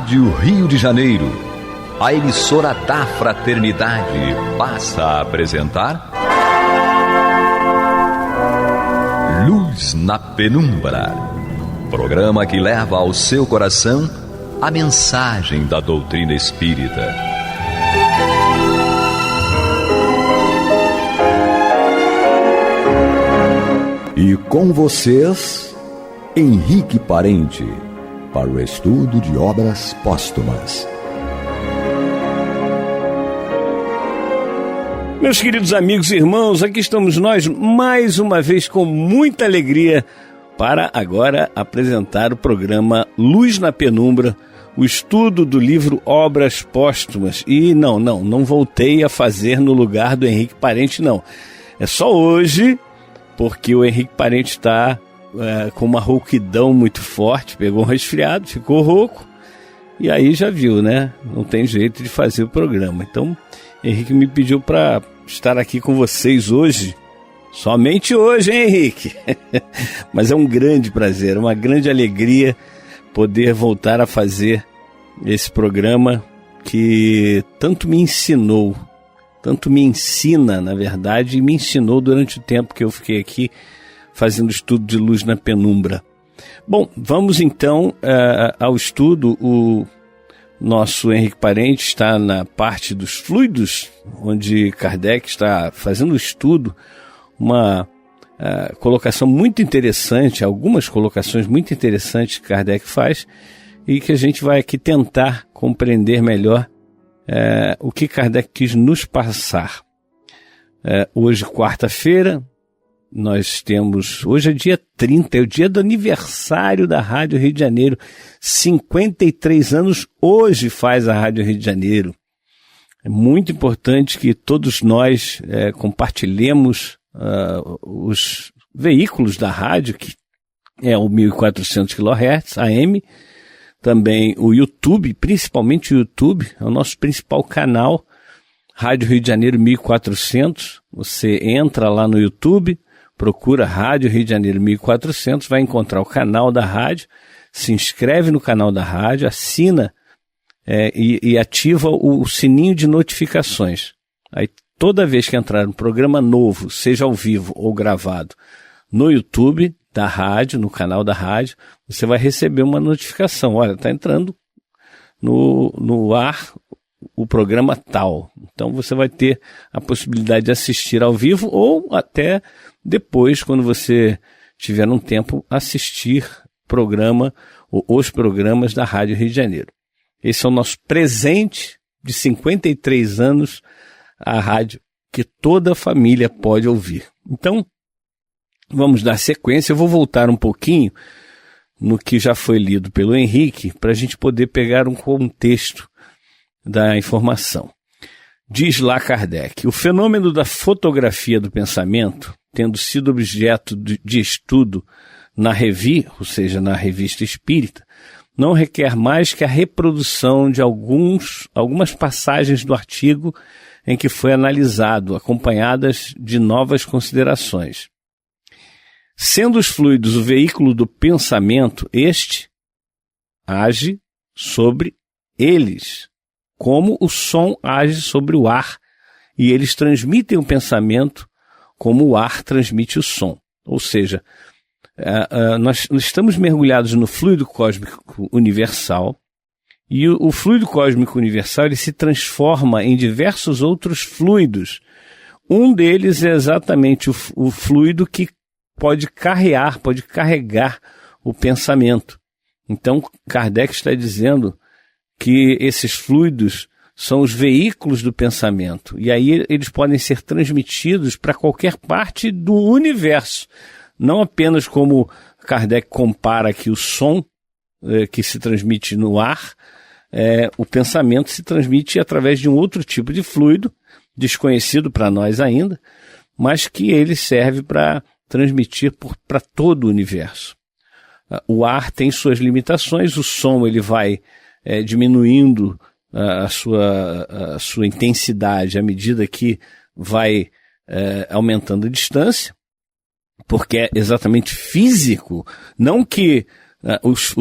Rádio Rio de Janeiro, a emissora da Fraternidade, passa a apresentar Luz na Penumbra, programa que leva ao seu coração a mensagem da doutrina espírita. E com vocês, Henrique Parente, para o estudo de obras póstumas. Meus queridos amigos e irmãos, aqui estamos nós mais uma vez com muita alegria para agora apresentar o programa Luz na Penumbra, o estudo do livro Obras Póstumas. E não voltei a fazer no lugar do Henrique Parente, não. É só hoje, porque o Henrique Parente está com uma rouquidão muito forte, pegou um resfriado, ficou rouco, e aí já viu, né? Não tem jeito de fazer o programa. Então, Henrique me pediu para estar aqui com vocês hoje, somente hoje, hein, Henrique? Mas é um grande prazer, uma grande alegria poder voltar a fazer esse programa que tanto me ensinou, tanto me ensina, na verdade, e me ensinou durante o tempo que eu fiquei aqui fazendo estudo de Luz na Penumbra. Bom, vamos então ao estudo. O nosso Henrique Parente está na parte dos fluidos, onde Kardec está fazendo o estudo, uma colocação muito interessante, algumas colocações muito interessantes que Kardec faz, e que a gente vai aqui tentar compreender melhor o que Kardec quis nos passar. Hoje, quarta-feira, hoje é dia 30, é o dia do aniversário da Rádio Rio de Janeiro. 53 anos hoje faz a Rádio Rio de Janeiro. É muito importante que todos nós compartilhemos os veículos da rádio, que é o 1400 kHz, AM, também o YouTube, principalmente o YouTube, é o nosso principal canal, Rádio Rio de Janeiro 1400. Você entra lá no YouTube, procura Rádio Rio de Janeiro 1400, vai encontrar o canal da rádio, se inscreve no canal da rádio, assina e ativa o sininho de notificações. Aí toda vez que entrar um programa novo, seja ao vivo ou gravado, no YouTube da rádio, no canal da rádio, você vai receber uma notificação. Olha, está entrando no ar o programa tal. Então você vai ter a possibilidade de assistir ao vivo ou até depois, quando você tiver um tempo, assistir os programas da Rádio Rio de Janeiro. Esse é o nosso presente de 53 anos, a rádio que toda a família pode ouvir. Então, vamos dar sequência. Eu vou voltar um pouquinho no que já foi lido pelo Henrique, para a gente poder pegar um contexto da informação. Diz lá Kardec: o fenômeno da fotografia do pensamento, tendo sido objeto de estudo na Revi, ou seja, na Revista Espírita, não requer mais que a reprodução de algumas passagens do artigo em que foi analisado, acompanhadas de novas considerações. Sendo os fluidos o veículo do pensamento, este age sobre eles, como o som age sobre o ar, e eles transmitem o pensamento como o ar transmite o som. Ou seja, nós estamos mergulhados no fluido cósmico universal, e o fluido cósmico universal ele se transforma em diversos outros fluidos. Um deles é exatamente o fluido que pode carregar o pensamento. Então, Kardec está dizendo que esses fluidos são os veículos do pensamento, e aí eles podem ser transmitidos para qualquer parte do universo, não apenas como Kardec compara aqui o som que se transmite no ar, o pensamento se transmite através de um outro tipo de fluido, desconhecido para nós ainda, mas que ele serve para transmitir para todo o universo. O ar tem suas limitações, o som ele vai diminuindo a sua intensidade à medida que vai aumentando a distância, porque é exatamente físico, não que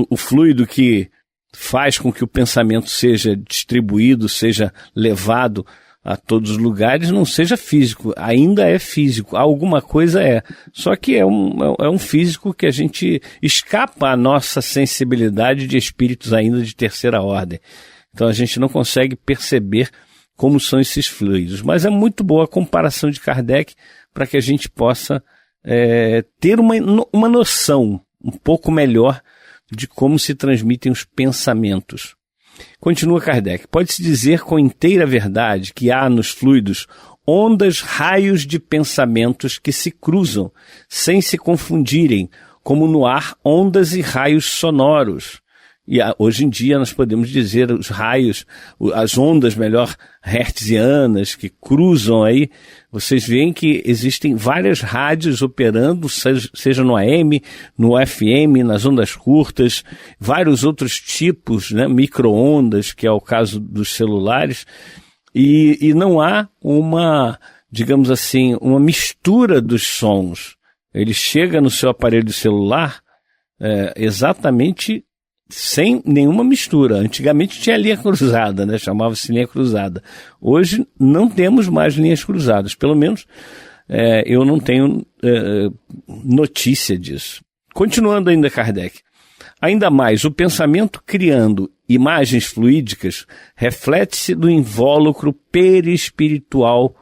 o fluido que faz com que o pensamento seja distribuído, seja levado a todos os lugares, não seja físico. Ainda é físico, alguma coisa é. Só que é um físico que a gente escapa à nossa sensibilidade de espíritos ainda de terceira ordem. Então a gente não consegue perceber como são esses fluidos. Mas é muito boa a comparação de Kardec para que a gente possa ter uma noção um pouco melhor de como se transmitem os pensamentos. Continua Kardec. Pode-se dizer com inteira verdade que há nos fluidos ondas, raios de pensamentos que se cruzam, sem se confundirem, como no ar ondas e raios sonoros. E hoje em dia nós podemos dizer os raios, as ondas, melhor, hertzianas, que cruzam aí. Vocês veem que existem várias rádios operando, seja no AM, no FM, nas ondas curtas, vários outros tipos, né, micro-ondas, que é o caso dos celulares, e não há uma, digamos assim, uma mistura dos sons. Ele chega no seu aparelho celular exatamente sem nenhuma mistura. Antigamente tinha linha cruzada, né? Chamava-se linha cruzada. Hoje não temos mais linhas cruzadas. Pelo menos eu não tenho notícia disso. Continuando ainda Kardec. Ainda mais, o pensamento criando imagens fluídicas reflete-se do invólucro perispiritual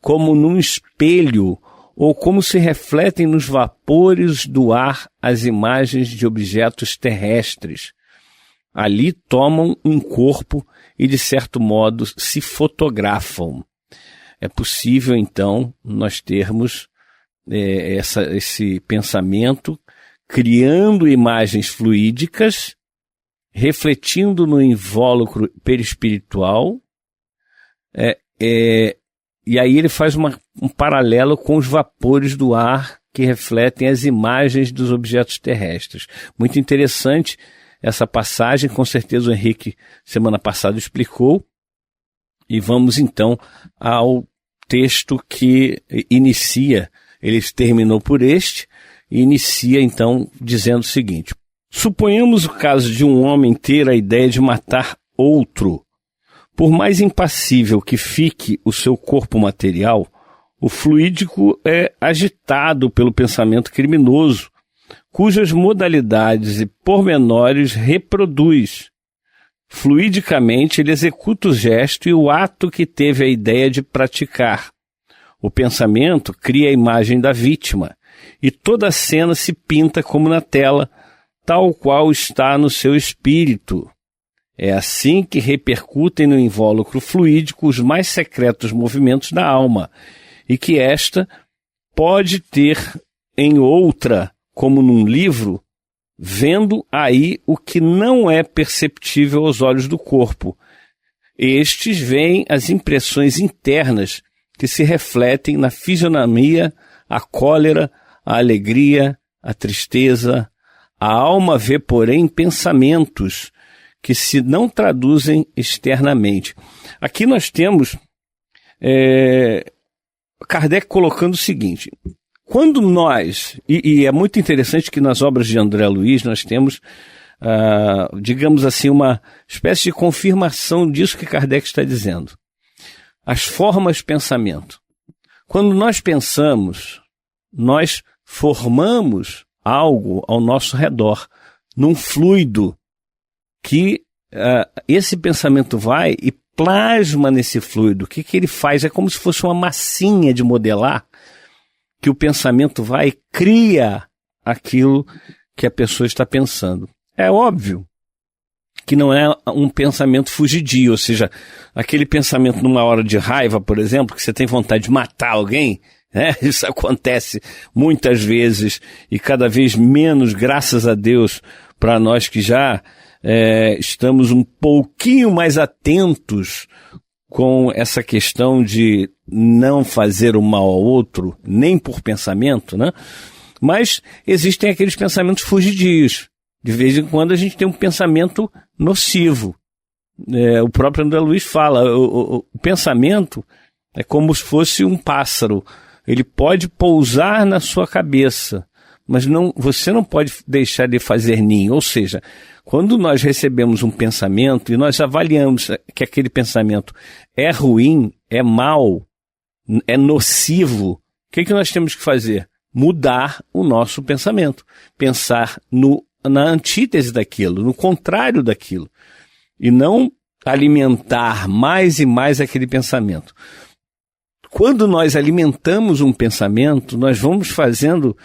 como num espelho, ou como se refletem nos vapores do ar as imagens de objetos terrestres. Ali tomam um corpo e, de certo modo, se fotografam. É possível, então, nós termos esse pensamento criando imagens fluídicas, refletindo no invólucro perispiritual, e aí ele faz um paralelo com os vapores do ar que refletem as imagens dos objetos terrestres. Muito interessante essa passagem, com certeza o Henrique semana passada explicou. E vamos então ao texto que inicia, ele terminou por este, e inicia então dizendo o seguinte: suponhamos o caso de um homem ter a ideia de matar outro. Por mais impassível que fique o seu corpo material, o fluídico é agitado pelo pensamento criminoso, cujas modalidades e pormenores reproduz. Fluidicamente, ele executa o gesto e o ato que teve a ideia de praticar. O pensamento cria a imagem da vítima, e toda a cena se pinta como na tela, tal qual está no seu espírito. É assim que repercutem no invólucro fluídico os mais secretos movimentos da alma, e que esta pode ter em outra, como num livro, vendo aí o que não é perceptível aos olhos do corpo. Estes veem as impressões internas que se refletem na fisionomia, a cólera, a alegria, a tristeza. A alma vê, porém, pensamentos que se não traduzem externamente. Aqui nós temos Kardec colocando o seguinte: quando nós, e é muito interessante que nas obras de André Luiz nós temos, digamos assim, uma espécie de confirmação disso que Kardec está dizendo. As formas pensamento. Quando nós pensamos, nós formamos algo ao nosso redor, num fluido, que esse pensamento vai e plasma nesse fluido. O que ele faz? É como se fosse uma massinha de modelar, que o pensamento vai e cria aquilo que a pessoa está pensando. É óbvio que não é um pensamento fugidio, ou seja, aquele pensamento numa hora de raiva, por exemplo, que você tem vontade de matar alguém, né? Isso acontece muitas vezes e cada vez menos, graças a Deus, para nós que já estamos um pouquinho mais atentos com essa questão de não fazer o mal ao outro, nem por pensamento, né? Mas existem aqueles pensamentos fugidios. De vez em quando a gente tem um pensamento nocivo. O próprio André Luiz fala, o pensamento é como se fosse um pássaro. Ele pode pousar na sua cabeça, mas você não pode deixar de fazer ninho. Ou seja, quando nós recebemos um pensamento e nós avaliamos que aquele pensamento é ruim, é mau, é nocivo, o que nós temos que fazer? Mudar o nosso pensamento. Pensar na antítese daquilo, no contrário daquilo. E não alimentar mais e mais aquele pensamento. Quando nós alimentamos um pensamento, nós vamos fazendo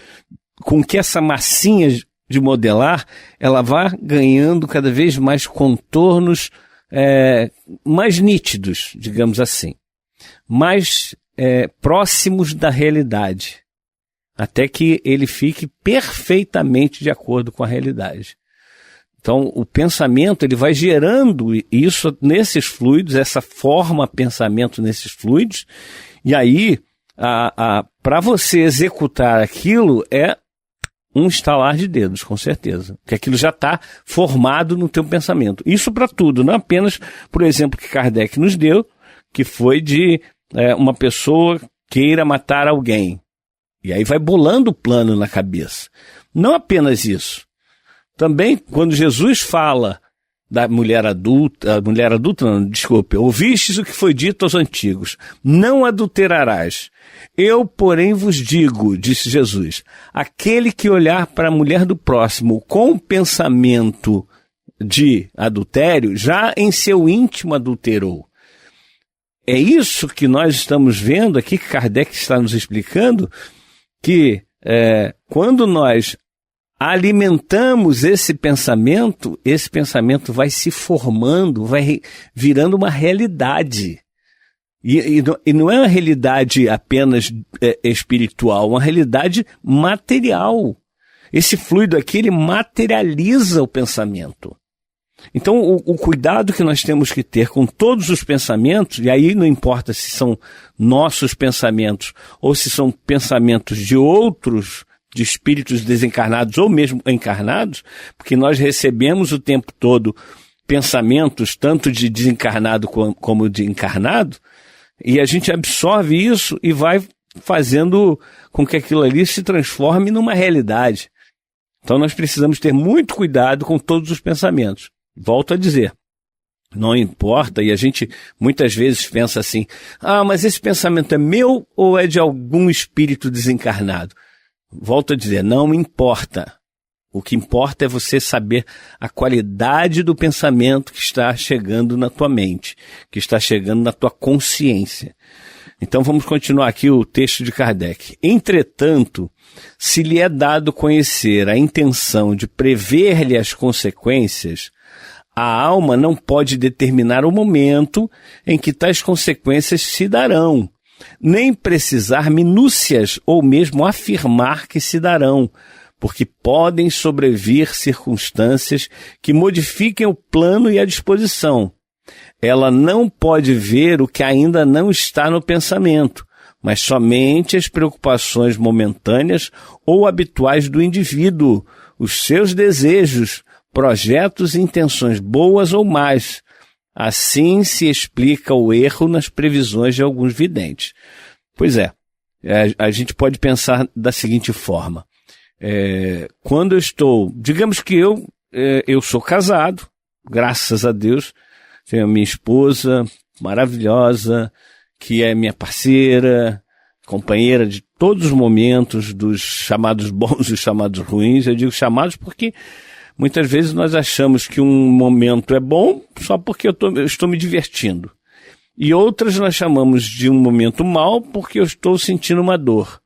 com que essa massinha de modelar, ela vá ganhando cada vez mais contornos mais nítidos, digamos assim, mais próximos da realidade, até que ele fique perfeitamente de acordo com a realidade. Então, o pensamento, ele vai gerando isso nesses fluidos, essa forma pensamento nesses fluidos, e aí, para você executar aquilo, é um estalar de dedos, com certeza. Porque aquilo já está formado no teu pensamento. Isso para tudo, não apenas, por exemplo, que Kardec nos deu, que foi de uma pessoa queira matar alguém. E aí vai bolando o plano na cabeça. Não apenas isso. Também, quando Jesus fala da mulher adulta, ouvistes o que foi dito aos antigos, não adulterarás. Eu, porém, vos digo, disse Jesus, aquele que olhar para a mulher do próximo com pensamento de adultério, já em seu íntimo adulterou. É isso que nós estamos vendo aqui, que Kardec está nos explicando, que quando nós alimentamos esse pensamento vai se formando, vai virando uma realidade. E não é uma realidade apenas espiritual, uma realidade material. Esse fluido aqui, ele materializa o pensamento. Então, o cuidado que nós temos que ter com todos os pensamentos, e aí não importa se são nossos pensamentos ou se são pensamentos de outros, de espíritos desencarnados ou mesmo encarnados, porque nós recebemos o tempo todo pensamentos tanto de desencarnado como de encarnado, e a gente absorve isso e vai fazendo com que aquilo ali se transforme numa realidade. Então nós precisamos ter muito cuidado com todos os pensamentos. Volto a dizer, não importa, e a gente muitas vezes pensa assim, mas esse pensamento é meu ou é de algum espírito desencarnado? Volto a dizer, não importa. O que importa é você saber a qualidade do pensamento que está chegando na tua mente, que está chegando na tua consciência. Então vamos continuar aqui o texto de Kardec. Entretanto, se lhe é dado conhecer a intenção de prever-lhe as consequências, a alma não pode determinar o momento em que tais consequências se darão, nem precisar minúcias ou mesmo afirmar que se darão, porque podem sobrevir circunstâncias que modifiquem o plano e a disposição. Ela não pode ver o que ainda não está no pensamento, mas somente as preocupações momentâneas ou habituais do indivíduo, os seus desejos, projetos e intenções boas ou más. Assim se explica o erro nas previsões de alguns videntes. Pois é, a gente pode pensar da seguinte forma. Quando eu estou, digamos que eu sou casado, graças a Deus, tenho a minha esposa maravilhosa, que é minha parceira, companheira de todos os momentos, dos chamados bons e os chamados ruins. Eu digo chamados porque muitas vezes nós achamos que um momento é bom só porque eu estou me divertindo. E outras nós chamamos de um momento mau porque eu estou sentindo uma dor.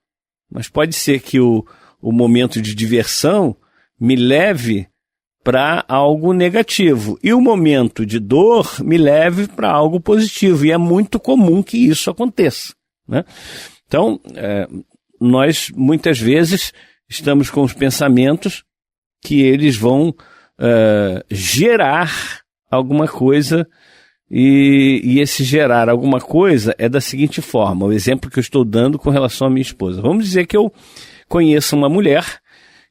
Mas pode ser que o momento de diversão me leve para algo negativo. E o momento de dor me leve para algo positivo. E é muito comum que isso aconteça, né? Então, nós muitas vezes estamos com os pensamentos que eles vão gerar alguma coisa, e esse gerar alguma coisa é da seguinte forma, o exemplo que eu estou dando com relação à minha esposa. Vamos dizer que eu conheço uma mulher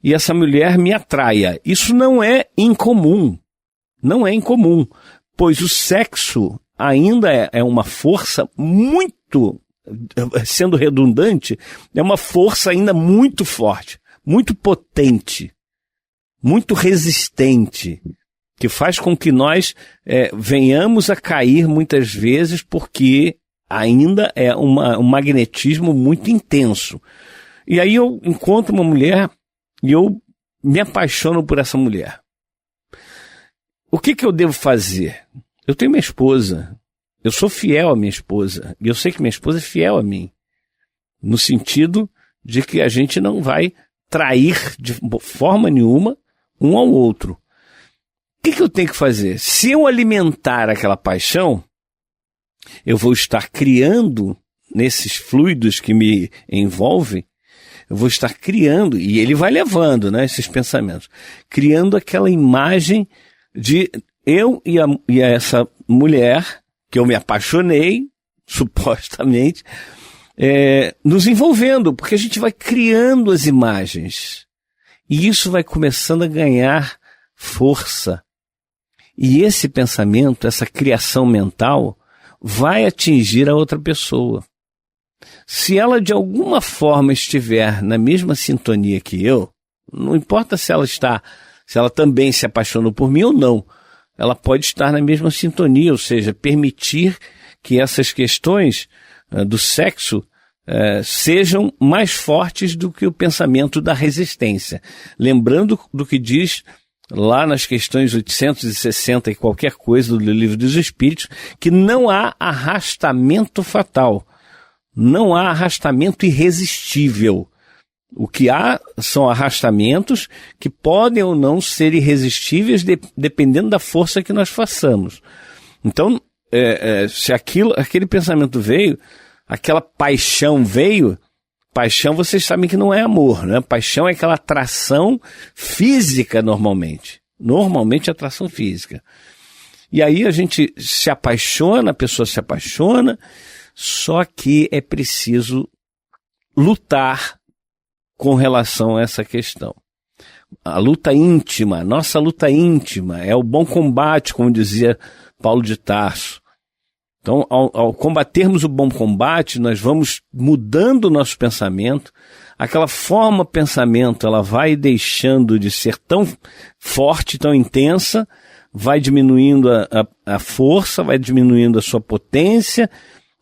e essa mulher me atraia. Isso não é incomum, pois o sexo ainda é uma força muito, sendo redundante, é uma força ainda muito forte muito potente, muito resistente, que faz com que nós venhamos a cair muitas vezes porque ainda é um magnetismo muito intenso. E aí eu encontro uma mulher e eu me apaixono por essa mulher. O que eu devo fazer? Eu tenho minha esposa, eu sou fiel à minha esposa, e eu sei que minha esposa é fiel a mim, no sentido de que a gente não vai trair de forma nenhuma um ao outro. O que eu tenho que fazer? Se eu alimentar aquela paixão, eu vou estar criando nesses fluidos que me envolvem, eu vou estar criando, e ele vai levando, né, esses pensamentos, criando aquela imagem de eu e essa mulher, que eu me apaixonei, supostamente, nos envolvendo, porque a gente vai criando as imagens. E isso vai começando a ganhar força. E esse pensamento, essa criação mental, vai atingir a outra pessoa. Se ela de alguma forma estiver na mesma sintonia que eu, não importa se ela também se apaixonou por mim ou não, ela pode estar na mesma sintonia, ou seja, permitir que essas questões do sexo sejam mais fortes do que o pensamento da resistência. Lembrando do que diz lá nas questões 860 e qualquer coisa do Livro dos Espíritos, que não há arrastamento fatal, não há arrastamento irresistível. O que há são arrastamentos que podem ou não ser irresistíveis dependendo da força que nós façamos. Então, se aquele pensamento veio, aquela paixão veio, paixão vocês sabem que não é amor, né? Paixão é aquela atração física normalmente. Normalmente é atração física. E aí a gente se apaixona, a pessoa se apaixona, só que é preciso lutar com relação a essa questão. A luta íntima, nossa luta íntima, é o bom combate, como dizia Paulo de Tarso. Então, ao combatermos o bom combate, nós vamos mudando o nosso pensamento. Aquela forma pensamento, ela vai deixando de ser tão forte, tão intensa, vai diminuindo a força, vai diminuindo a sua potência,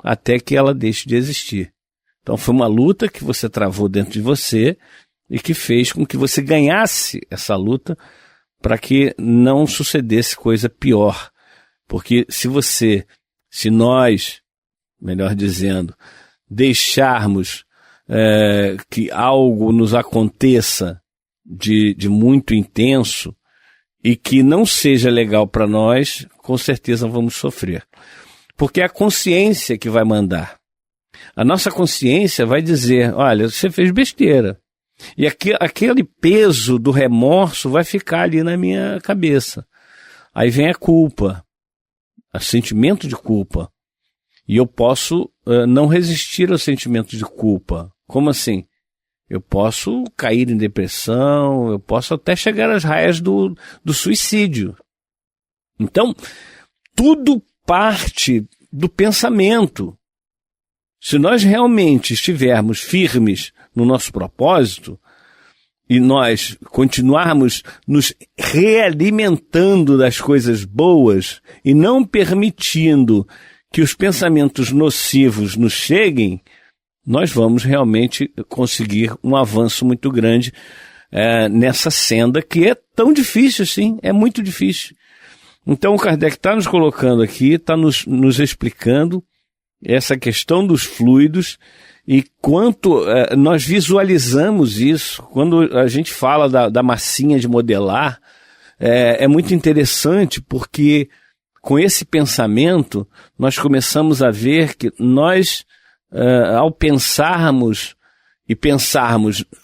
até que ela deixe de existir. Então foi uma luta que você travou dentro de você e que fez com que você ganhasse essa luta para que não sucedesse coisa pior. Porque se nós, melhor dizendo, deixarmos que algo nos aconteça de muito intenso e que não seja legal para nós, com certeza vamos sofrer. Porque é a consciência que vai mandar. A nossa consciência vai dizer, olha, você fez besteira. E aquele peso do remorso vai ficar ali na minha cabeça. Aí vem a culpa, o sentimento de culpa. E eu posso não resistir ao sentimento de culpa. Como assim? Eu posso cair em depressão, eu posso até chegar às raias do suicídio. Então, tudo parte do pensamento. Se nós realmente estivermos firmes no nosso propósito e nós continuarmos nos realimentando das coisas boas e não permitindo que os pensamentos nocivos nos cheguem, nós vamos realmente conseguir um avanço muito grande nessa senda que é tão difícil assim, é muito difícil. Então o Kardec está nos colocando aqui, está nos explicando essa questão dos fluidos e quanto nós visualizamos isso. Quando a gente fala da massinha de modelar, é muito interessante porque com esse pensamento nós começamos a ver que nós, ao pensarmos,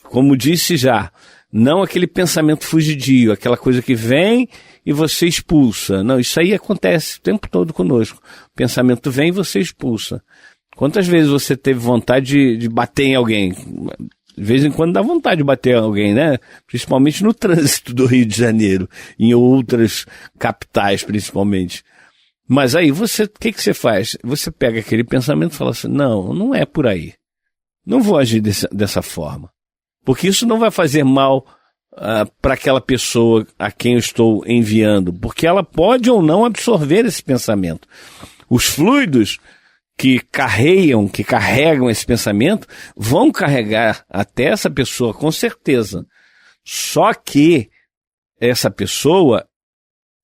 como disse já, não aquele pensamento fugidio, aquela coisa que vem e você expulsa. Não, isso aí acontece o tempo todo conosco. O pensamento vem e você expulsa. Quantas vezes você teve vontade de bater em alguém? De vez em quando dá vontade de bater em alguém, né? Principalmente no trânsito do Rio de Janeiro, em outras capitais principalmente. Mas aí o que você faz? Você pega aquele pensamento e fala assim, não é por aí. Não vou agir dessa forma. porque isso não vai fazer mal para aquela pessoa a quem eu estou enviando, porque ela pode ou não absorver esse pensamento. Os fluidos que carregam esse pensamento, vão carregar até essa pessoa, com certeza. Só que essa pessoa,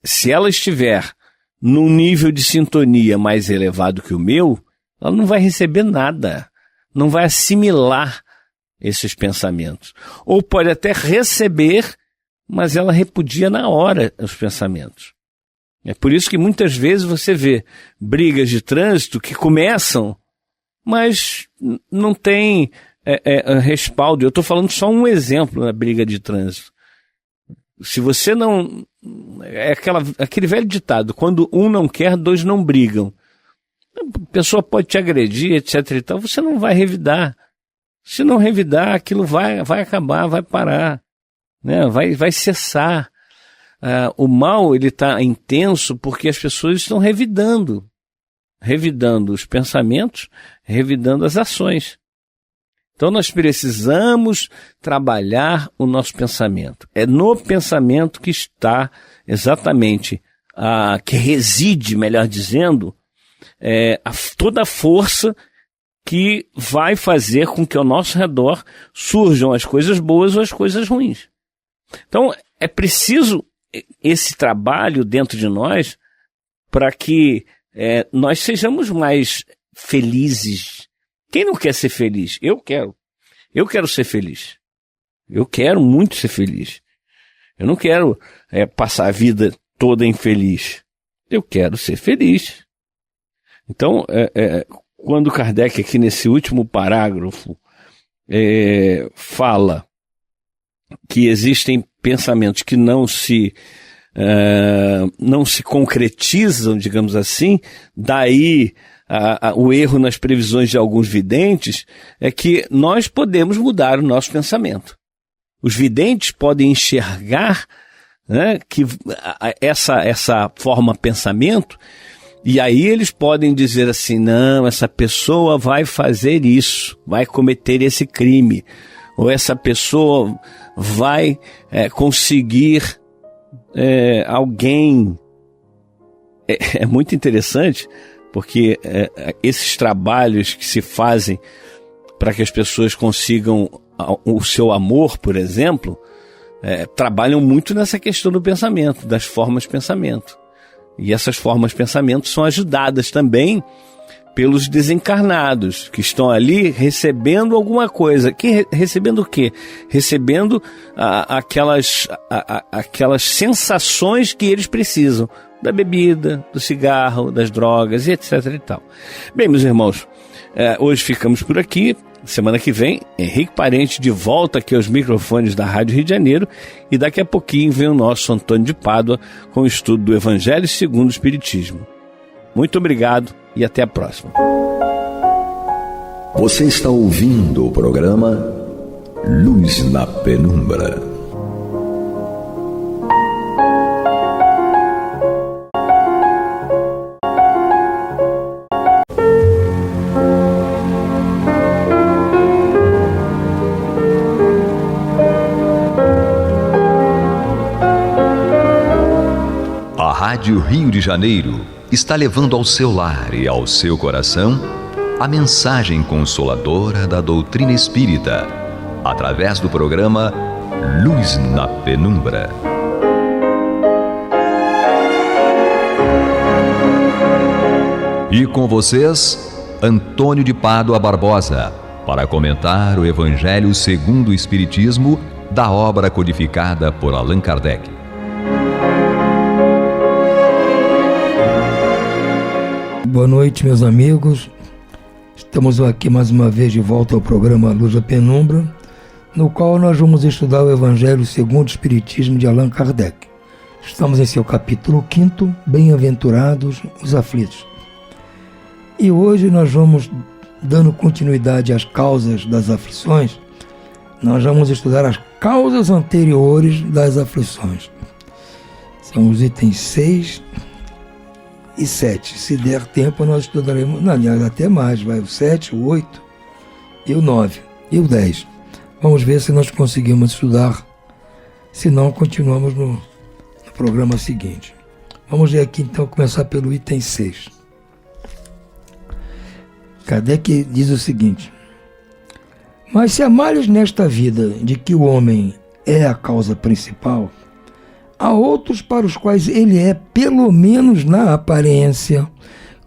se ela estiver num nível de sintonia mais elevado que o meu, ela não vai receber nada, não vai assimilar esses pensamentos. Ou pode até receber, mas ela repudia na hora os pensamentos. É por isso que muitas vezes você vê brigas de trânsito que começam, mas não tem respaldo. Eu estou falando só um exemplo na briga de trânsito. Se você não... É aquele velho ditado, quando um não quer, dois não brigam. A pessoa pode te agredir, etc. e tal, você não vai revidar. Se não revidar, aquilo vai acabar, vai parar, né? Vai cessar. O mal ele está intenso porque as pessoas estão revidando os pensamentos, revidando as ações. Então nós precisamos trabalhar o nosso pensamento. É no pensamento que está exatamente, que reside, melhor dizendo, toda a força que vai fazer com que ao nosso redor surjam as coisas boas ou as coisas ruins. Então é preciso esse trabalho dentro de nós para que nós sejamos mais felizes. Quem não quer ser feliz? Eu quero. Eu quero ser feliz. Eu quero muito ser feliz. Eu não quero passar a vida toda infeliz. Eu quero ser feliz. Então, quando Kardec, aqui nesse último parágrafo, fala que existem pensamentos que não se concretizam, digamos assim, daí o erro nas previsões de alguns videntes é que nós podemos mudar o nosso pensamento. Os videntes podem enxergar, né, que essa forma pensamento, e aí eles podem dizer assim, não, essa pessoa vai fazer isso, vai cometer esse crime, ou essa pessoa vai conseguir alguém. É muito interessante, porque esses trabalhos que se fazem para que as pessoas consigam o seu amor, por exemplo, trabalham muito nessa questão do pensamento, das formas de pensamento. E essas formas de pensamento são ajudadas também pelos desencarnados, que estão ali recebendo alguma coisa. Recebendo o quê? Recebendo aquelas sensações que eles precisam, da bebida, do cigarro, das drogas e etc. e tal. Bem, meus irmãos, hoje ficamos por aqui. Semana que vem, Henrique Parente de volta aqui aos microfones da Rádio Rio de Janeiro, e daqui a pouquinho vem o nosso Antônio de Pádua com o estudo do Evangelho segundo o Espiritismo. Muito obrigado e até a próxima. Você está ouvindo o programa Luz na Penumbra. A Rádio Rio de Janeiro está levando ao seu lar e ao seu coração a mensagem consoladora da doutrina espírita, através do programa Luz na Penumbra. E com vocês, Antônio de Pádua Barbosa, para comentar o Evangelho segundo o Espiritismo, da obra codificada por Allan Kardec. Boa noite, meus amigos. Estamos aqui mais uma vez de volta ao programa Luz da Penumbra, no qual nós vamos estudar o Evangelho segundo o Espiritismo de Allan Kardec. Estamos em seu capítulo 5º, Bem-aventurados os aflitos. E hoje nós vamos, dando continuidade às causas das aflições, nós vamos estudar as causas anteriores das aflições. São os itens 6 e 7. Se der tempo, nós estudaremos, aliás, até mais, vai o 7, o 8 e o 9 e o 10. Vamos ver se nós conseguimos estudar. Se não, continuamos no programa seguinte. Vamos ver aqui então, começar pelo item 6. Kardec diz o seguinte: mas se há males nesta vida de que o homem é a causa principal, há outros para os quais ele é, pelo menos na aparência,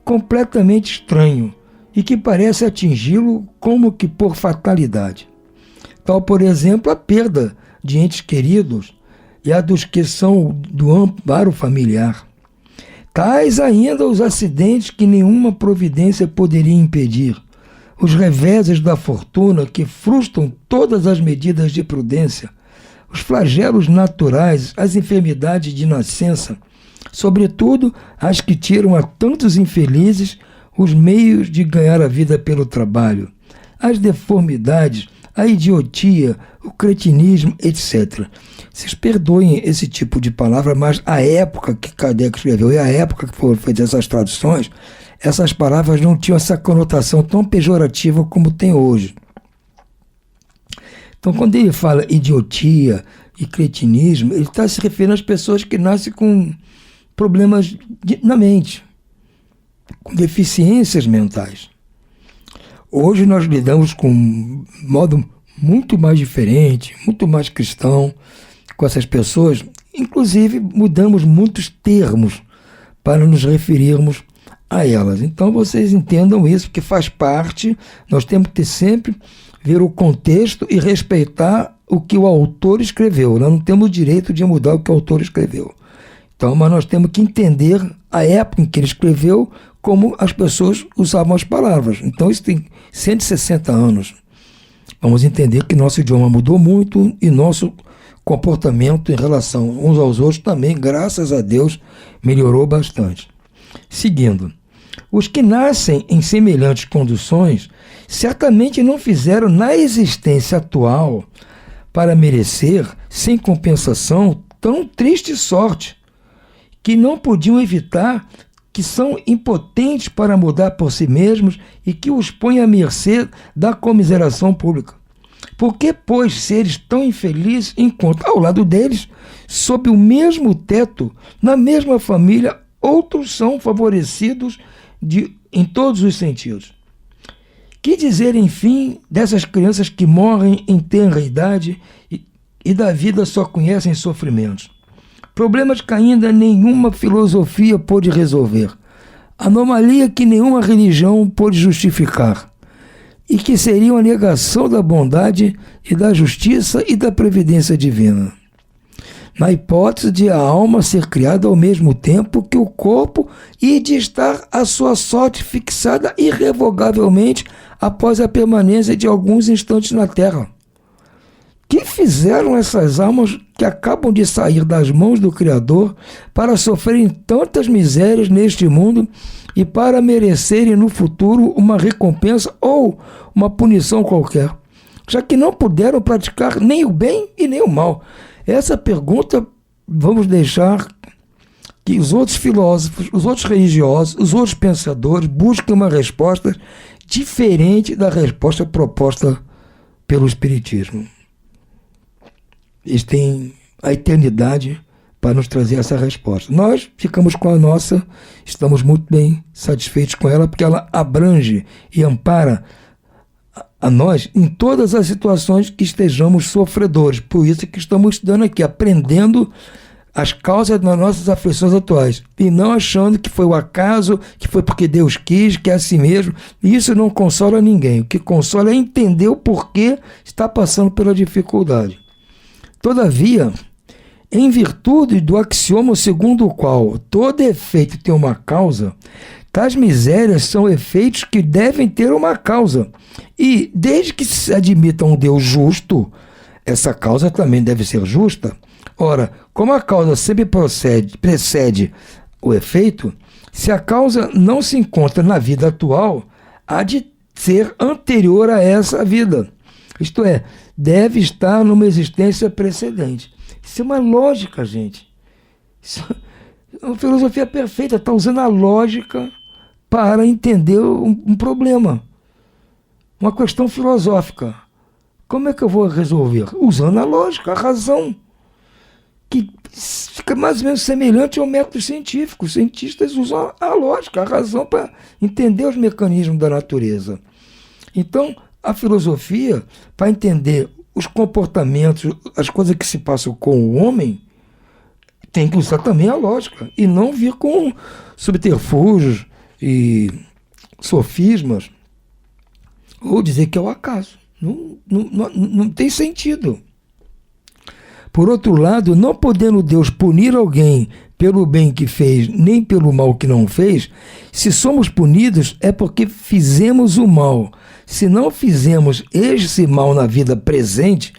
completamente estranho e que parece atingi-lo como que por fatalidade. Tal, por exemplo, a perda de entes queridos e a dos que são do amparo familiar. Tais ainda os acidentes que nenhuma providência poderia impedir, os reveses da fortuna que frustram todas as medidas de prudência, os flagelos naturais, as enfermidades de nascença, sobretudo as que tiram a tantos infelizes os meios de ganhar a vida pelo trabalho, as deformidades, a idiotia, o cretinismo, etc. Vocês perdoem esse tipo de palavra, mas a época que Kardec escreveu e a época que foram feitas essas traduções, essas palavras não tinham essa conotação tão pejorativa como tem hoje. Então, quando ele fala idiotia e cretinismo, ele está se referindo às pessoas que nascem com problemas na mente, com deficiências mentais. Hoje nós lidamos com um modo muito mais diferente, muito mais cristão com essas pessoas. Inclusive, mudamos muitos termos para nos referirmos a elas. Então, vocês entendam isso, que faz parte. Nós temos que ter sempre ver o contexto e respeitar o que o autor escreveu. Nós não temos o direito de mudar o que o autor escreveu. Então, mas nós temos que entender a época em que ele escreveu, como as pessoas usavam as palavras. Então, isso tem 160 anos. Vamos entender que nosso idioma mudou muito e nosso comportamento em relação uns aos outros também, graças a Deus, melhorou bastante. Seguindo, os que nascem em semelhantes condições certamente não fizeram na existência atual para merecer, sem compensação, tão triste sorte, que não podiam evitar, que são impotentes para mudar por si mesmos e que os põe à mercê da comiseração pública. Por que, pois, seres tão infelizes encontram ao lado deles, sob o mesmo teto, na mesma família, outros são favorecidos em todos os sentidos? Que dizer, enfim, dessas crianças que morrem em tenra idade e da vida só conhecem sofrimentos? Problemas que ainda nenhuma filosofia pôde resolver, anomalia que nenhuma religião pôde justificar, e que seriam a negação da bondade e da justiça e da previdência divina. Na hipótese de a alma ser criada ao mesmo tempo que o corpo e de estar a sua sorte fixada irrevogavelmente após a permanência de alguns instantes na terra. Que fizeram essas almas que acabam de sair das mãos do Criador para sofrerem tantas misérias neste mundo e para merecerem no futuro uma recompensa ou uma punição qualquer, já que não puderam praticar nem o bem e nem o mal? Essa pergunta vamos deixar que os outros filósofos, os outros religiosos, os outros pensadores busquem uma resposta diferente da resposta proposta pelo Espiritismo. Eles têm a eternidade para nos trazer essa resposta. Nós ficamos com a nossa, estamos muito bem satisfeitos com ela, porque ela abrange e ampara a nós em todas as situações que estejamos sofredores. Por isso que estamos estudando aqui, aprendendo as causas das nossas aflições atuais, e não achando que foi o acaso, que foi porque Deus quis, que é assim mesmo. Isso não consola ninguém. O que consola é entender o porquê está passando pela dificuldade. Todavia, em virtude do axioma segundo o qual todo efeito tem uma causa, tais misérias são efeitos que devem ter uma causa. E, desde que se admita um Deus justo, essa causa também deve ser justa. Ora, como a causa sempre precede o efeito, se a causa não se encontra na vida atual, há de ser anterior a essa vida. Isto é, deve estar numa existência precedente. Isso é uma lógica, gente. Isso é uma filosofia perfeita. Está usando a lógica para entender um problema. Uma questão filosófica. Como é que eu vou resolver? Usando a lógica, a razão, que fica mais ou menos semelhante ao método científico. Os cientistas usam a lógica, a razão, para entender os mecanismos da natureza. Então, a filosofia, para entender os comportamentos, as coisas que se passam com o homem, tem que usar também a lógica, e não vir com subterfúgios e sofismas, ou dizer que é o acaso. Não tem sentido. Por outro lado, não podendo Deus punir alguém pelo bem que fez, nem pelo mal que não fez, se somos punidos é porque fizemos o mal. Se não fizemos esse mal na vida presente,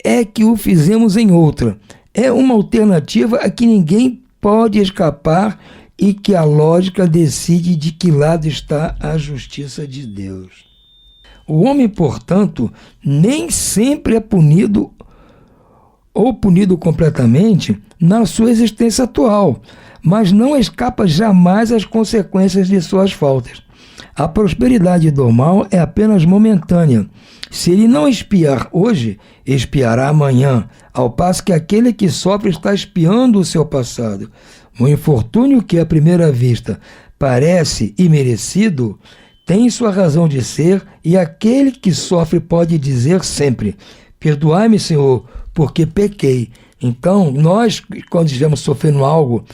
é que o fizemos em outra. É uma alternativa a que ninguém pode escapar e que a lógica decide de que lado está a justiça de Deus. O homem, portanto, nem sempre é punido ou punido completamente na sua existência atual, mas não escapa jamais às consequências de suas faltas. A prosperidade do mal é apenas momentânea. Se ele não espiar hoje, espiará amanhã, ao passo que aquele que sofre está espiando o seu passado. O infortúnio que, à primeira vista, parece imerecido, tem sua razão de ser, e aquele que sofre pode dizer sempre: perdoai-me, Senhor, porque pequei. Então, nós, quando estivermos sofrendo algo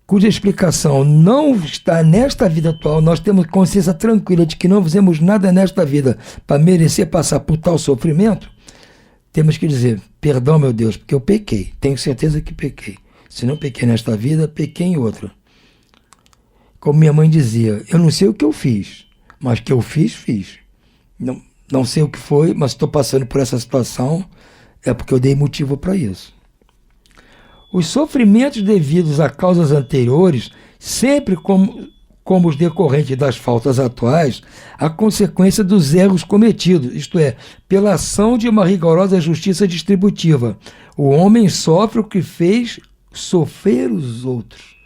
cuja explicação não está nesta vida atual, nós temos consciência tranquila de que não fizemos nada nesta vida para merecer passar por tal sofrimento, temos que dizer: perdão, meu Deus, porque eu pequei, tenho certeza que pequei. Se não pequei nesta vida, pequei em outra. Como minha mãe dizia, eu não sei o que eu fiz, mas que eu fiz. Não sei o que foi, mas estou passando por essa situação, é porque eu dei motivo para isso. Os sofrimentos devidos a causas anteriores, sempre como os decorrentes das faltas atuais, a consequência dos erros cometidos, isto é, pela ação de uma rigorosa justiça distributiva. O homem sofre o que fez sofrer os outros.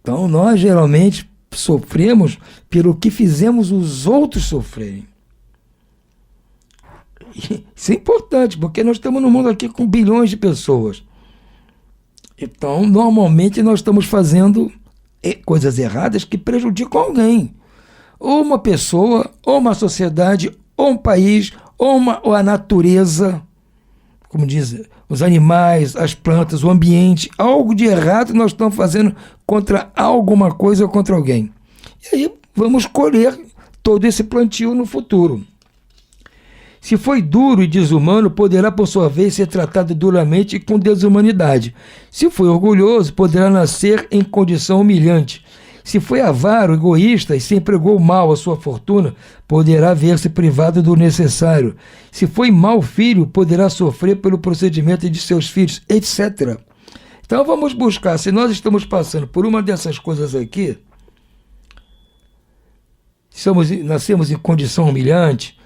Então, nós geralmente sofremos pelo que fizemos os outros sofrerem. Isso é importante, porque nós estamos no mundo aqui com bilhões de pessoas. Então, normalmente nós estamos fazendo coisas erradas que prejudicam alguém. Ou uma pessoa, ou uma sociedade, ou um país, ou a natureza, como dizem, os animais, as plantas, o ambiente. Algo de errado nós estamos fazendo contra alguma coisa ou contra alguém. E aí vamos colher todo esse plantio no futuro. Se foi duro e desumano, poderá, por sua vez, ser tratado duramente e com desumanidade. Se foi orgulhoso, poderá nascer em condição humilhante. Se foi avaro, egoísta e se empregou mal a sua fortuna, poderá ver-se privado do necessário. Se foi mau filho, poderá sofrer pelo procedimento de seus filhos, etc. Então vamos buscar, se nós estamos passando por uma dessas coisas aqui, nascemos em condição humilhante,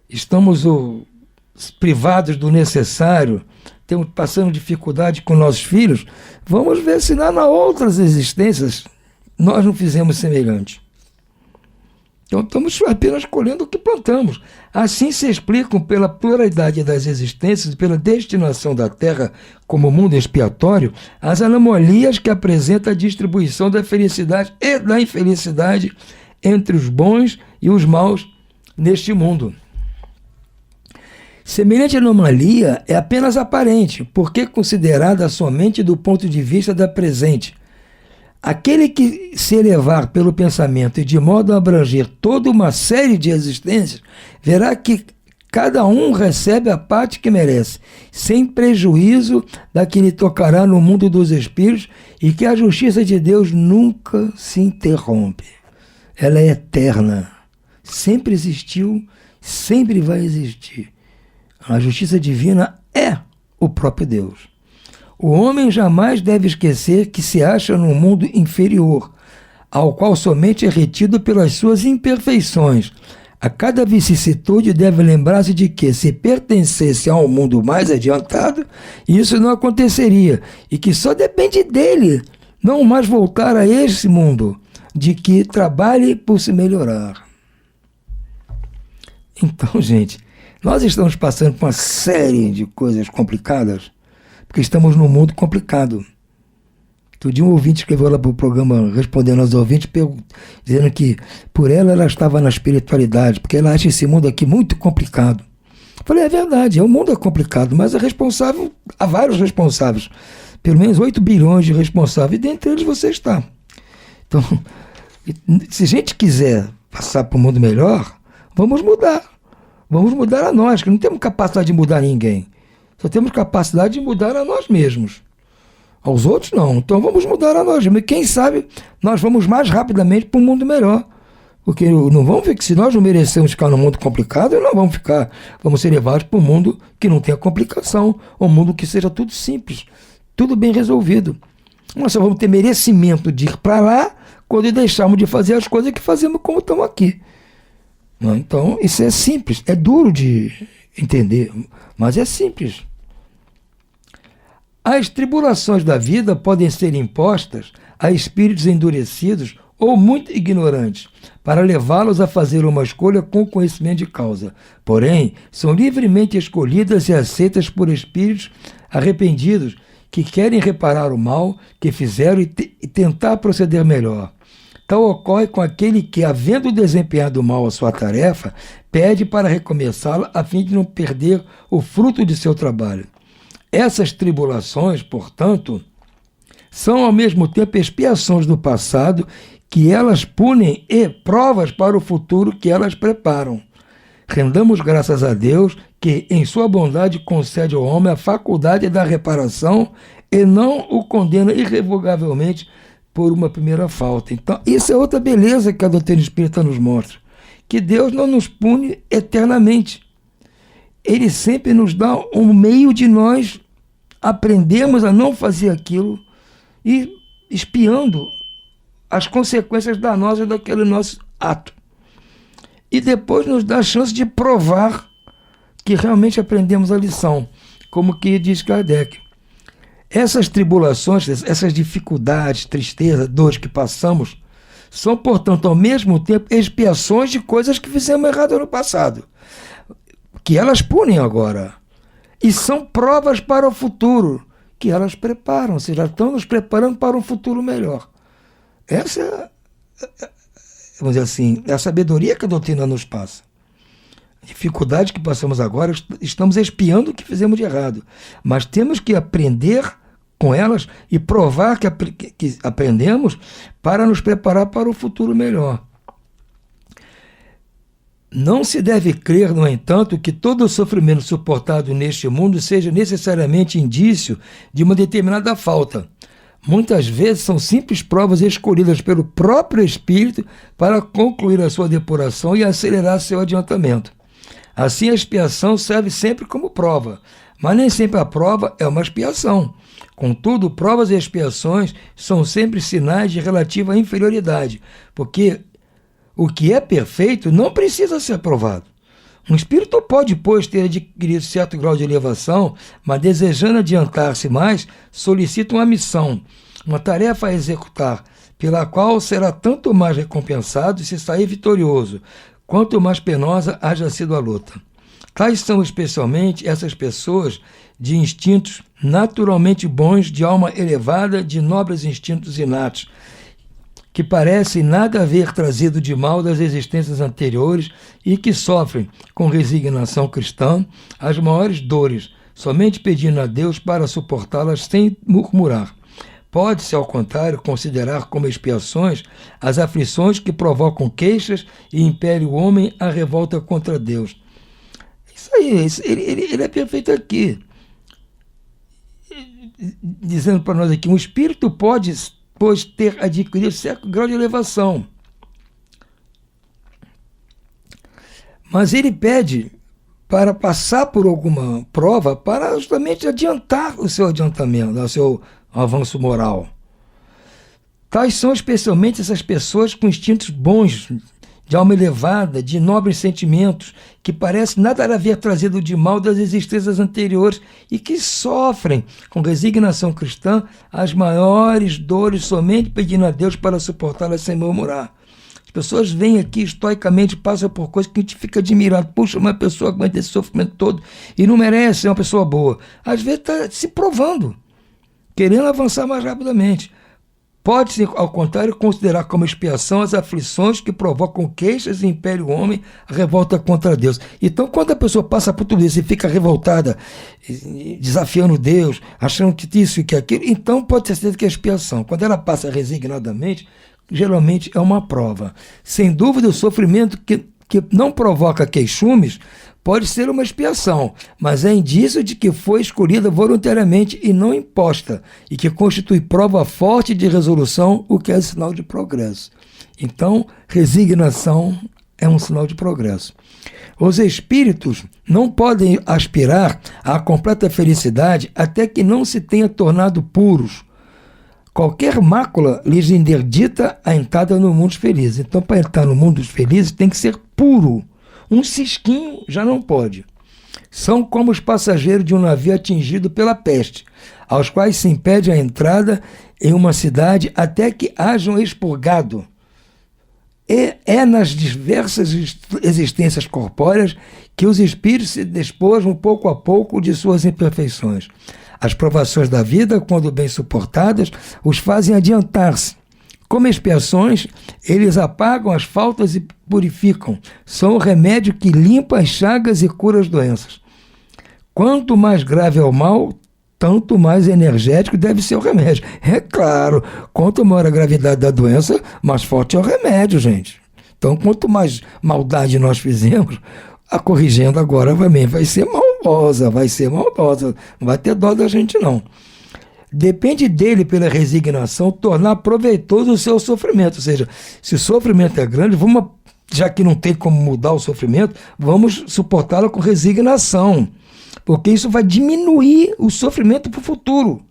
estamos privados do necessário, passando dificuldade com nossos filhos, vamos ver se lá nas outras existências nós não fizemos semelhante. Então estamos apenas colhendo o que plantamos. Assim se explicam pela pluralidade das existências e pela destinação da Terra como mundo expiatório as anomalias que apresenta a distribuição da felicidade e da infelicidade entre os bons e os maus neste mundo. Semelhante anomalia é apenas aparente, porque considerada somente do ponto de vista da presente. Aquele que se elevar pelo pensamento e de modo a abranger toda uma série de existências, verá que cada um recebe a parte que merece, sem prejuízo da que lhe tocará no mundo dos espíritos, e que a justiça de Deus nunca se interrompe. Ela é eterna, sempre existiu, sempre vai existir. A justiça divina é o próprio Deus. O homem jamais deve esquecer que se acha num mundo inferior, ao qual somente é retido pelas suas imperfeições. A cada vicissitude deve lembrar-se de que, se pertencesse a um mundo mais adiantado, isso não aconteceria, e que só depende dele não mais voltar a esse mundo, de que trabalhe por se melhorar. Então, gente, Nós estamos passando por uma série de coisas complicadas, porque estamos num mundo complicado. Outro dia um ouvinte escreveu lá para o programa, respondendo aos ouvintes, dizendo que por ela estava na espiritualidade, porque ela acha esse mundo aqui muito complicado. Eu falei, é verdade, o mundo é complicado, mas há vários responsáveis, pelo menos 8 bilhões de responsáveis, e dentre eles você está. Então, se a gente quiser passar para um mundo melhor, vamos mudar a nós, que não temos capacidade de mudar ninguém, só temos capacidade de mudar a nós mesmos. Aos outros não, então vamos mudar a nós mesmos. Quem sabe nós vamos mais rapidamente para um mundo melhor. Porque não vamos ver que se nós não merecemos ficar num mundo complicado, nós vamos ser levados para um mundo que não tenha complicação, um mundo que seja tudo simples, tudo bem resolvido. Nós só vamos ter merecimento de ir para lá quando deixarmos de fazer as coisas que fazemos como estamos aqui. Então, isso é simples, é duro de entender, mas é simples. As tribulações da vida podem ser impostas a espíritos endurecidos ou muito ignorantes, para levá-los a fazer uma escolha com conhecimento de causa. Porém, são livremente escolhidas e aceitas por espíritos arrependidos que querem reparar o mal que fizeram e tentar proceder melhor. Tal ocorre com aquele que, havendo desempenhado mal a sua tarefa, pede para recomeçá-la a fim de não perder o fruto de seu trabalho. Essas tribulações, portanto, são ao mesmo tempo expiações do passado que elas punem e provas para o futuro que elas preparam. Rendamos graças a Deus que, em sua bondade, concede ao homem a faculdade da reparação e não o condena irrevogavelmente por uma primeira falta. Então, isso é outra beleza que a doutrina espírita nos mostra, que Deus não nos pune eternamente. Ele sempre nos dá um meio de nós aprendermos a não fazer aquilo e expiando as consequências danosas daquele nosso ato. E depois nos dá a chance de provar que realmente aprendemos a lição, como que diz Kardec. Essas tribulações, essas dificuldades, tristeza, dores que passamos, são, portanto, ao mesmo tempo expiações de coisas que fizemos errado no passado, que elas punem agora, e são provas para o futuro, que elas preparam, ou seja, estão nos preparando para um futuro melhor. Essa vamos dizer assim, é a sabedoria que a doutrina nos passa. A dificuldade que passamos agora, estamos expiando o que fizemos de errado, mas temos que aprender com elas e provar que aprendemos para nos preparar para o futuro melhor. Não se deve crer, no entanto, que todo o sofrimento suportado neste mundo seja necessariamente indício de uma determinada falta. Muitas vezes são simples provas escolhidas pelo próprio espírito para concluir a sua depuração e acelerar seu adiantamento. Assim, a expiação serve sempre como prova, mas nem sempre a prova é uma expiação. Contudo, provas e expiações são sempre sinais de relativa inferioridade, porque o que é perfeito não precisa ser provado. Um espírito pode, pois, ter adquirido certo grau de elevação, mas desejando adiantar-se mais, solicita uma missão, uma tarefa a executar, pela qual será tanto mais recompensado se sair vitorioso, quanto mais penosa haja sido a luta. Tais são especialmente essas pessoas de instintos naturalmente bons, de alma elevada, de nobres instintos inatos, que parecem nada haver trazido de mal das existências anteriores e que sofrem, com resignação cristã, as maiores dores, somente pedindo a Deus para suportá-las sem murmurar. Pode-se, ao contrário, considerar como expiações as aflições que provocam queixas e impele o homem à revolta contra Deus. Isso aí, ele é perfeito aqui. Dizendo para nós aqui, um espírito pode, pois, ter adquirido certo grau de elevação. Mas ele pede para passar por alguma prova para justamente adiantar o seu adiantamento, o seu avanço moral. Tais são especialmente essas pessoas com instintos bons, de alma elevada, de nobres sentimentos, que parece nada haver trazido de mal das existências anteriores e que sofrem, com resignação cristã, as maiores dores somente pedindo a Deus para suportá-las sem murmurar. As pessoas vêm aqui estoicamente, passam por coisas que a gente fica admirado. Puxa, uma pessoa aguenta esse sofrimento todo e não merece ser uma pessoa boa. Às vezes está se provando, querendo avançar mais rapidamente. Pode-se, ao contrário, considerar como expiação as aflições que provocam queixas e impele o homem a revolta contra Deus. Então, quando a pessoa passa por tudo isso e fica revoltada, desafiando Deus, achando que isso e que aquilo, então pode ser certeza que é expiação. Quando ela passa resignadamente, geralmente é uma prova. Sem dúvida, o sofrimento que não provoca queixumes pode ser uma expiação, mas é indício de que foi escolhida voluntariamente e não imposta, e que constitui prova forte de resolução, o que é sinal de progresso. Então, resignação é um sinal de progresso. Os espíritos não podem aspirar à completa felicidade até que não se tenha tornado puros. Qualquer mácula lhes interdita a entrada no mundo dos felizes. Então, para entrar no mundo dos felizes, tem que ser puro. Um cisquinho já não pode. São como os passageiros de um navio atingido pela peste, aos quais se impede a entrada em uma cidade até que hajam expurgado. É nas diversas existências corpóreas que os espíritos se despojam pouco a pouco de suas imperfeições. As provações da vida, quando bem suportadas, os fazem adiantar-se. Como expiações, eles apagam as faltas e purificam. São o remédio que limpa as chagas e cura as doenças. Quanto mais grave é o mal, tanto mais energético deve ser o remédio. É claro, quanto maior a gravidade da doença, mais forte é o remédio, gente. Então, quanto mais maldade nós fizemos, a corrigendo agora vai ser maldosa, não vai ter dó da gente não. Depende dele, pela resignação, tornar proveitoso o seu sofrimento. Ou seja, se o sofrimento é grande, já que não tem como mudar o sofrimento, vamos suportá-lo com resignação, porque isso vai diminuir o sofrimento para o futuro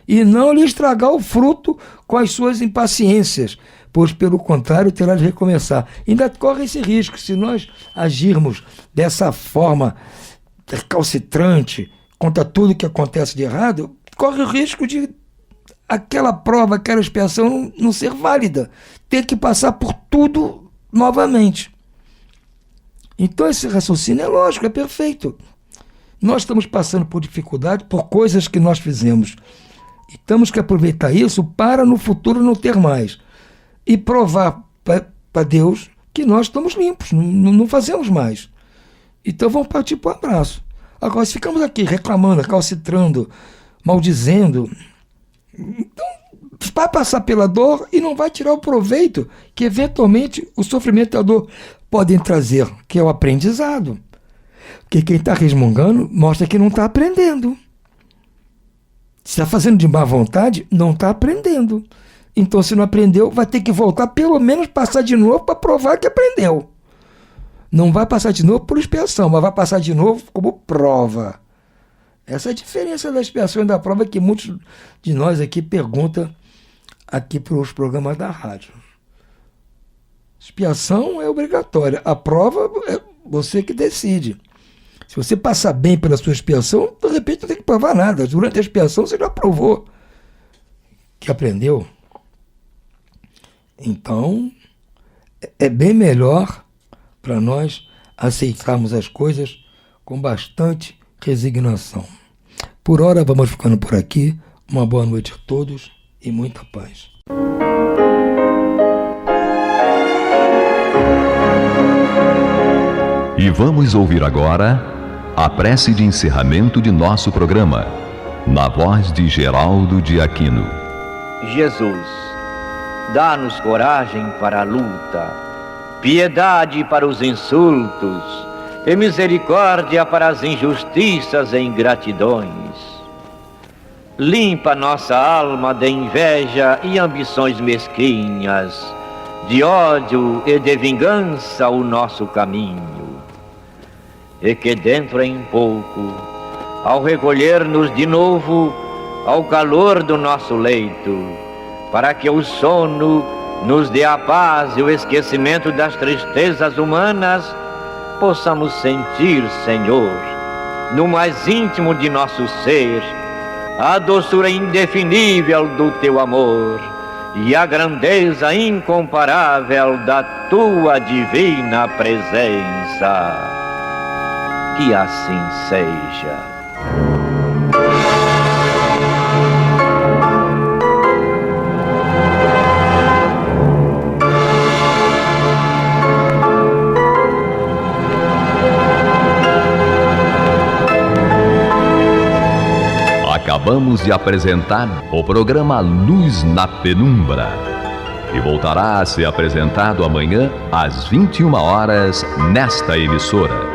e não lhe estragar o fruto com as suas impaciências, pois, pelo contrário, terá de recomeçar. Ainda corre esse risco, se nós agirmos dessa forma recalcitrante contra tudo que acontece de errado, corre o risco de aquela prova, aquela expiação não ser válida, ter que passar por tudo novamente. Então esse raciocínio é lógico, é perfeito. Nós estamos passando por dificuldade, por coisas que nós fizemos, e temos que aproveitar isso para no futuro não ter mais, e provar para Deus que nós estamos limpos, não fazemos mais. Então vamos partir para o abraço. Agora, se ficamos aqui reclamando, recalcitrando, maldizendo, então vai passar pela dor e não vai tirar o proveito que eventualmente o sofrimento e a dor podem trazer, que é o aprendizado. Porque quem está resmungando mostra que não está aprendendo. Se está fazendo de má vontade, não está aprendendo. Então, se não aprendeu, vai ter que voltar, pelo menos passar de novo para provar que aprendeu. Não vai passar de novo por expiação, mas vai passar de novo como prova. Essa é a diferença da expiação e da prova que muitos de nós aqui perguntam aqui para os programas da rádio. Expiação é obrigatória, a prova é você que decide. Se você passar bem pela sua expiação, de repente não tem que provar nada. Durante a expiação você já provou que aprendeu. Então, é bem melhor para nós aceitarmos as coisas com bastante resignação. Por hora, vamos ficando por aqui. Uma boa noite a todos e muita paz. E vamos ouvir agora a prece de encerramento de nosso programa, na voz de Geraldo de Aquino. Jesus, dá-nos coragem para a luta, piedade para os insultos e misericórdia para as injustiças e ingratidões. Limpa nossa alma de inveja e ambições mesquinhas, de ódio e de vingança o nosso caminho. E que dentro em pouco, ao recolher-nos de novo ao calor do nosso leito, para que o sono nos dê a paz e o esquecimento das tristezas humanas, possamos sentir, Senhor, no mais íntimo de nosso ser, a doçura indefinível do Teu amor e a grandeza incomparável da tua divina presença. Que assim seja. Acabamos de apresentar o programa Luz na Penumbra, que voltará a ser apresentado amanhã às 21 horas nesta emissora.